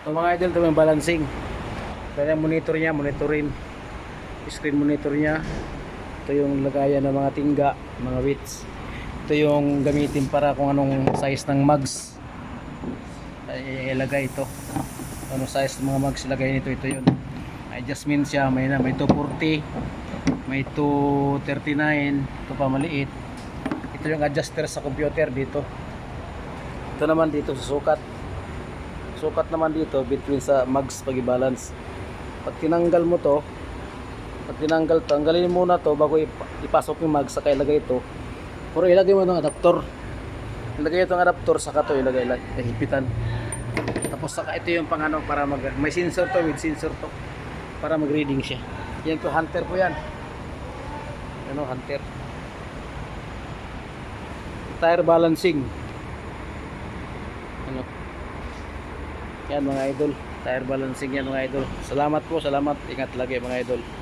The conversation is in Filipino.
So mga idol, ito yung balancing. Kaya monitor niya, monitorin. Screen monitor niya. Ito yung lagayan ng mga tingga, mga weights. Ito yung gamitin para kung anong size ng mugs ay ilagay ito. Anong size ng mga mugs ilagay nito, ito yun. Adjustment siya, may 240, may 239, ito pa maliit. Ito yung adjuster sa computer dito. Ito naman dito sa sukat. Sukat naman dito between sa mugs pag i-balance. Pag tinanggal mo to, tanggalin muna to bago ipasok yung mugs, saka ilagay ito. Pero ilagay mo itong adapter. Ilagay itong adapter, saka ito ilagay hipitan. Tapos saka ito yung pang ano, para may sensor to, with sensor to, para mag-reading siya. Yan to, hunter po yan. Ano, hunter. Tire balancing. Ano? Yan mga idol. Tire balancing yan mga idol. Salamat po, salamat. Ingat lagi mga idol.